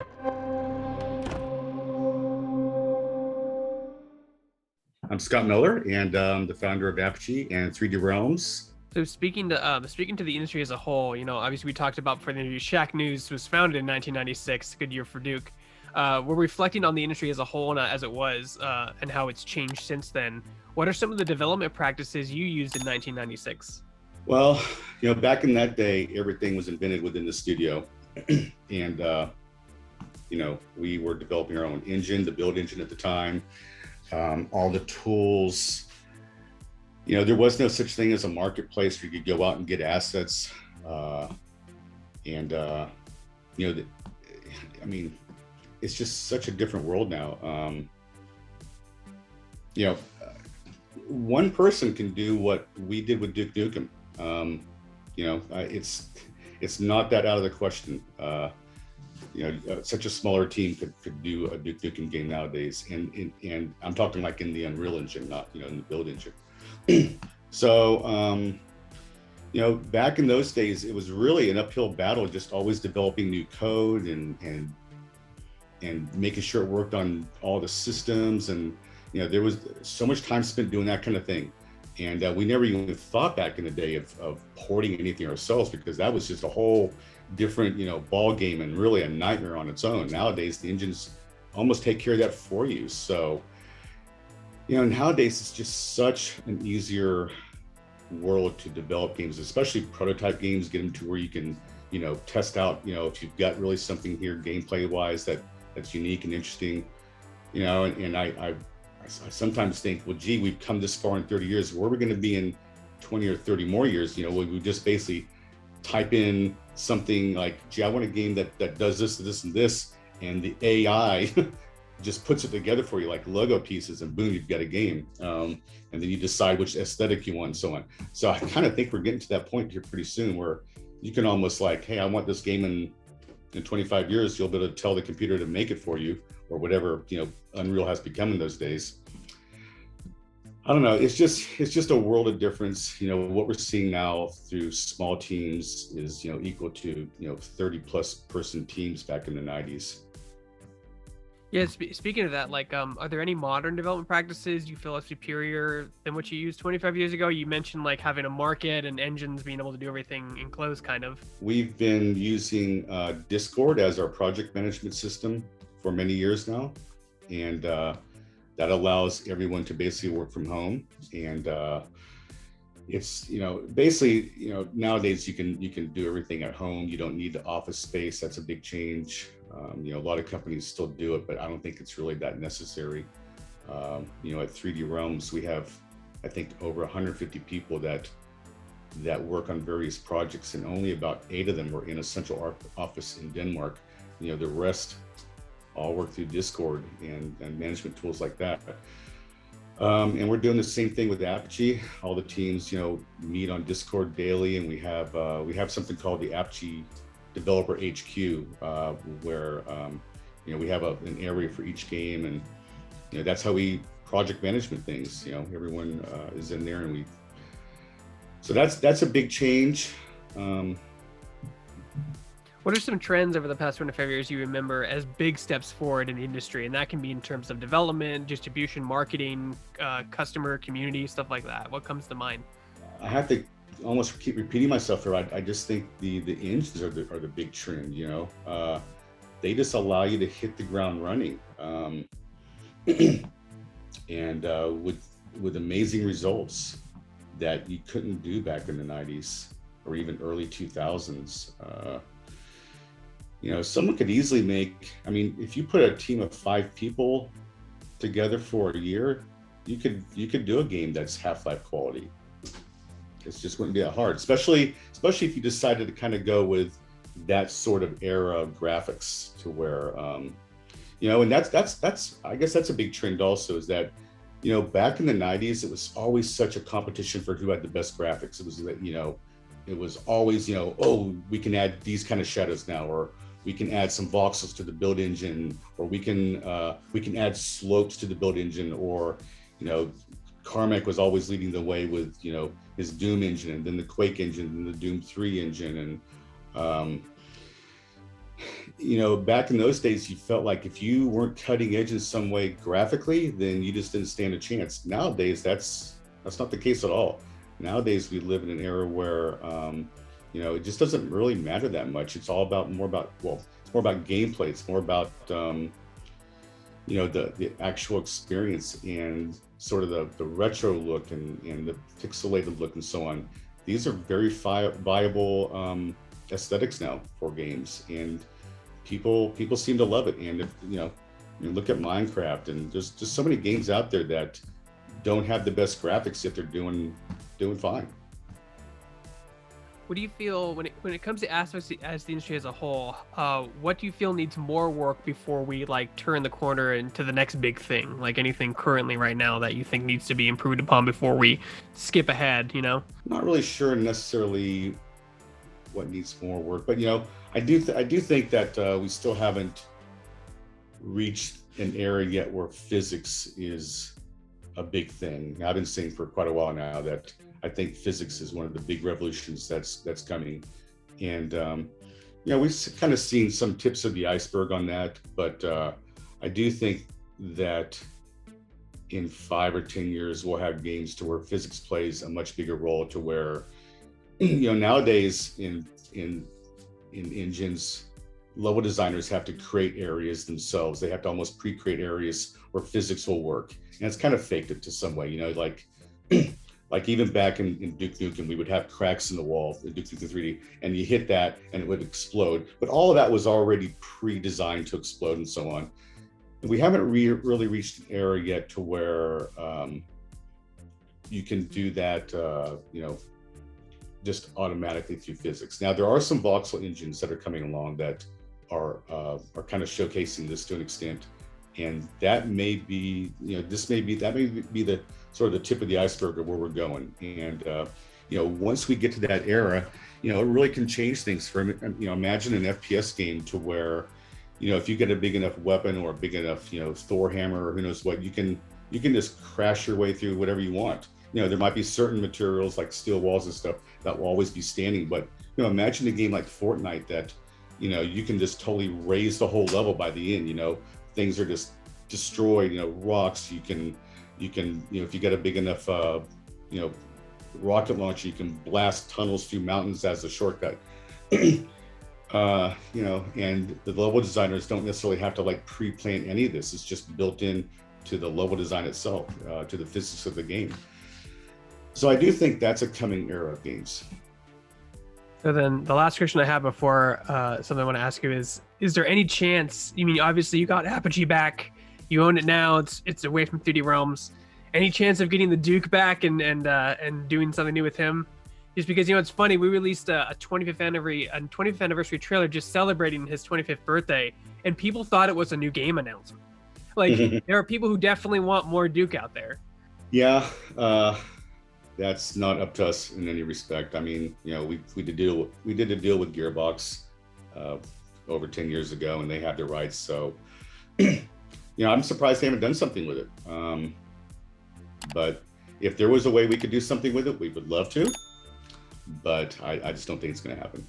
I'm Scott Miller, and the founder of Apogee and 3D Realms. So speaking to the industry as a whole, obviously we talked about for the interview, Shacknews was founded in 1996, good year for Duke. We're reflecting on the industry as a whole and as it was, and how it's changed since then. What are some of the development practices you used in 1996? Well, back in that day, everything was invented within the studio, and we were developing our own engine, the build engine at the time, all the tools. There was no such thing as a marketplace where you could go out and get assets. It's just such a different world now. One person can do what we did with Duke Nukem. It's not that out of the question. Such a smaller team could do a Duke Nukem game nowadays, and I'm talking like in the Unreal Engine, not in the build engine. So, back in those days, it was really an uphill battle, just always developing new code and making sure it worked on all the systems. And, there was so much time spent doing that kind of thing. And we never even thought back in the day of porting anything ourselves, because that was just a whole different, ball game and really a nightmare on its own. Nowadays, the engines almost take care of that for you. So, nowadays it's just such an easier world to develop games, especially prototype games, get them to where you can, test out, if you've got really something here gameplay wise that's unique and interesting, and I sometimes think, well, gee, we've come this far in 30 years. Where are we going to be in 20 or 30 more years? We just basically type in something like, gee, I want a game that does this, this, and this, and the AI just puts it together for you like Lego pieces, and boom, you've got a game. And then you decide which aesthetic you want and so on. So I kind of think we're getting to that point here pretty soon where you can almost like, hey, I want this game in 25 years, you'll be able to tell the computer to make it for you, or whatever, Unreal has become in those days. I don't know. It's just a world of difference. What we're seeing now through small teams is, equal to, 30 plus person teams back in the 90s. Yeah, speaking of that, are there any modern development practices you feel are superior than what you used 25 years ago? You mentioned having a market and engines being able to do everything enclosed, kind of. We've been using Discord as our project management system for many years now, and that allows everyone to basically work from home. And it's basically nowadays you can do everything at home. You don't need the office space. That's a big change. A lot of companies still do it, but I don't think it's really that necessary. At 3D Realms, we have, I think, over 150 people that work on various projects, and only about 8 of them are in a central office in Denmark. The rest all work through Discord and management tools like that. And we're doing the same thing with Apogee. All the teams, meet on Discord daily, and we have something called the Apogee Developer HQ, where we have an area for each game, and that's how we project management things. Everyone is in there, and so that's a big change. What are some trends over the past 25 years you remember as big steps forward in the industry? And that can be in terms of development, distribution, marketing, customer, community, stuff like that. What comes to mind? I have to almost keep repeating myself here. I just think the engines are the big trend. They just allow you to hit the ground running, and with amazing results that you couldn't do back in the 90s or even early 2000s. Someone could easily make, if you put a team of 5 people together for a year, you could do a game that's Half-Life quality. It just wouldn't be that hard, especially if you decided to kind of go with that sort of era of graphics, to where, and that's I guess that's a big trend also, is that, back in the 90s, it was always such a competition for who had the best graphics. It was that, it was always, oh, we can add these kind of shadows now, or we can add some voxels to the build engine, or we can add slopes to the build engine, or Carmack was always leading the way with his Doom engine, and then the Quake engine, and the Doom 3 engine, and back in those days, you felt like if you weren't cutting edge in some way graphically, then you just didn't stand a chance. Nowadays, that's not the case at all. Nowadays, we live in an era where it just doesn't really matter that much. It's all about it's more about gameplay. It's more about the actual experience and sort of the retro look and the pixelated look and so on. These are very viable aesthetics now for games, and people seem to love it. And if look at Minecraft, and there's just so many games out there that don't have the best graphics, yet they're doing fine. What do you feel when it comes to aspects as the industry as a whole? What do you feel needs more work before we like turn the corner into the next big thing? Like anything currently right now that you think needs to be improved upon before we skip ahead? Not really sure necessarily what needs more work, but I do think that we still haven't reached an era yet where physics is a big thing. Now, I've been saying for quite a while now that I think physics is one of the big revolutions that's coming, and we've kind of seen some tips of the iceberg on that. But I do think that in 5 or 10 years we'll have games to where physics plays a much bigger role. To where nowadays in engines, level designers have to create areas themselves. They have to almost pre-create areas where physics will work, and it's kind of faked it to some way. Like even back in Duke Nukem, we would have cracks in the wall in Duke Nukem 3D, and you hit that and it would explode. But all of that was already pre-designed to explode and so on. And we haven't really reached an era yet to where you can do that, just automatically through physics. Now, there are some voxel engines that are coming along that are kind of showcasing this to an extent. And that may be, that may be the sort of the tip of the iceberg of where we're going. And, once we get to that era, it really can change things. Imagine an FPS game to where, if you get a big enough weapon or a big enough, Thor hammer or who knows what, you can just crash your way through whatever you want. There might be certain materials like steel walls and stuff that will always be standing. But, imagine a game like Fortnite that, you can just totally raise the whole level by the end. Things are just destroyed, rocks. You can, if you got a big enough, rocket launcher, you can blast tunnels through mountains as a shortcut. And the level designers don't necessarily have to like pre-plan any of this. It's just built in to the level design itself, to the physics of the game. So I do think that's a coming era of games. So then the last question I have before something I want to ask you is there any chance, obviously you got Apogee back, you own it now, it's away from 3D Realms. Any chance of getting the Duke back and doing something new with him? Just because, it's funny, we released a 25th anniversary trailer just celebrating his 25th birthday, and people thought it was a new game announcement. Like, there are people who definitely want more Duke out there. Yeah, that's not up to us in any respect. I mean, we did a deal with Gearbox over 10 years ago, and they had the rights. So, I'm surprised they haven't done something with it. But if there was a way we could do something with it, we would love to. But I just don't think it's going to happen.